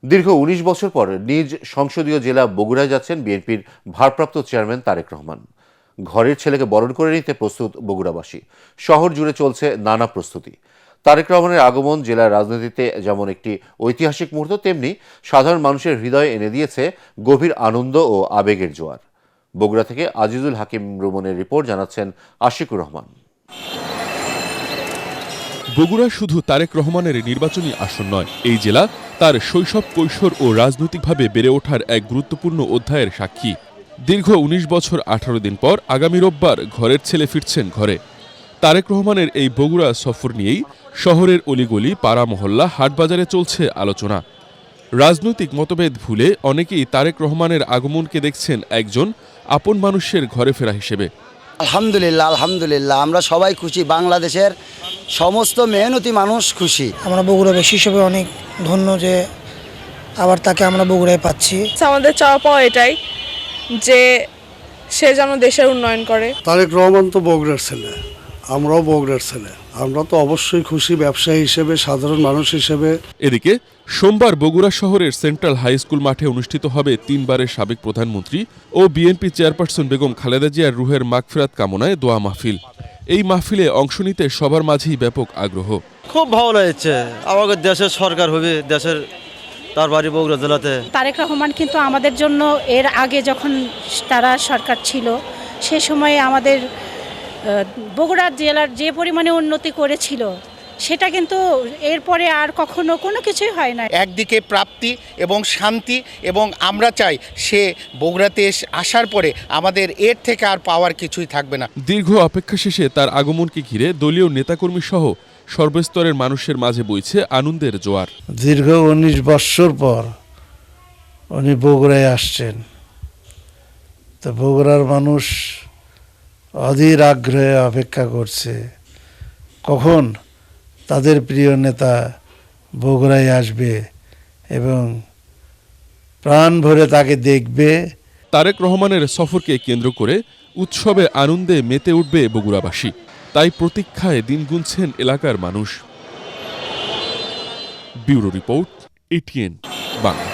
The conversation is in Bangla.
দীর্ঘ ১৯ বছর পর নিজ সংসদীয় জেলা বগুড়ায় যাচ্ছেন বিএনপির ভারপ্রাপ্ত চেয়ারম্যান তারেক রহমান। ঘরের ছেলেকে বরণ করে নিতে প্রস্তুত বগুড়াবাসী। শহর জুড়ে চলছে নানা প্রস্তুতি। তারেক রহমানের আগমন জেলার রাজনীতিতে যেমন একটি ঐতিহাসিক মুহূর্ত, তেমনি সাধারণ মানুষের হৃদয়ে এনে দিয়েছে গভীর আনন্দ ও আবেগের জোয়ার। বগুড়া থেকে আজিজুল হাকিম রুমনের রিপোর্ট, জানাচ্ছেন আশিকুর রহমান। বগুড়া শুধু তারেক রহমানের নির্বাচনী আসন নয়, এই জেলা তার শৈশব, কৈশোর ও রাজনৈতিকভাবে বেড়ে ওঠার এক গুরুত্বপূর্ণ অধ্যায়ের সাক্ষী। দীর্ঘ ১৯ বছর ১৮ দিন পর আগামী রোববার ঘরের ছেলে ফিরছেন ঘরে। তারেক রহমানের এই বগুড়া সফর নিয়েই শহরের অলিগলি, পাড়া মহল্লা, হাটবাজারে চলছে আলোচনা। রাজনৈতিক মতভেদ ভুলে অনেকেই তারেক রহমানের আগমনকে দেখছেন একজন আপন মানুষের ঘরে ফেরা হিসেবে। আলহামদুলিল্লাহ, আলহামদুলিল্লাহ, আমরা সবাই খুশি। বাংলাদেশের সমস্ত মেহনতি মানুষ খুশি। আমরা বগুড়াবাসী হিসেবে অনেক ধন্য যে আবার তাকে আমরা বগুড়ায় পাচ্ছি। আমাদের চাওয়া পাওয়া এটাই যে সে যেন দেশের উন্নয়ন করে। তারেক রহমান তো বগুড়ার ছেলে, আমরাও বগুড়ার ছেলে, আমরা তো অবশ্যই খুশি ব্যবসায়ী হিসেবে, সাধারণ মানুষ হিসেবে। এদিকে সোমবার বগুড়া শহরের সেন্ট্রাল হাই স্কুল মাঠে অনুষ্ঠিত হবে ৩ বারের সাবেক প্রধানমন্ত্রী ও বিএনপি চেয়ারপারসন বেগম খালেদা জিয়ার রুহের মাগফিরাত কামনায় দোয়া মাহফিল। এই মাহফিলে অংশ নিতে সবার মাঝেই ব্যাপক আগ্রহ। খুব ভালো লাগছে, আমাদের দেশের সরকার হবে, দেশের তার বাড়ি বগুড়া জেলাতে। তারেক রহমান কিন্তু আমাদের জন্য এর আগে যখন তারা সরকার ছিল সে সময়ে আমাদের বগুড়া জেলার যে পরিমাণে উন্নতি করেছিল সেটা কিন্তু এরপরে আর কখনো কোনো কিছুই হয় না। একদিকে প্রাপ্তি এবং শান্তি, এবং আমরা চাই সে বগুড়াতে আসার পরে আমাদের এর থেকে আর পাওয়ার কিছুই থাকবে না। দীর্ঘ অপেক্ষা শেষে তার আগমনকে ঘিরে দলীয় নেতাকর্মী সহ সর্বস্তরের মানুষের মাঝে বইছে আনন্দের জোয়ার। দীর্ঘ ১৯ বছর পর উনি বগুড়ায় আসছেন, তো বগুড়ার মানুষ অধীর আগ্রহে অপেক্ষা করছে কখন তাদের প্রিয় নেতা বগুড়ায় আসবে এবং প্রাণ ভরে তাকে দেখবে। তারেক রহমানের সফরকে কেন্দ্র করে উৎসবে আনন্দে মেতে উঠবে বগুড়াবাসী, তাই প্রতীক্ষায় দিন গুনছেন এলাকার মানুষ। Bureau report, ATN Bangla.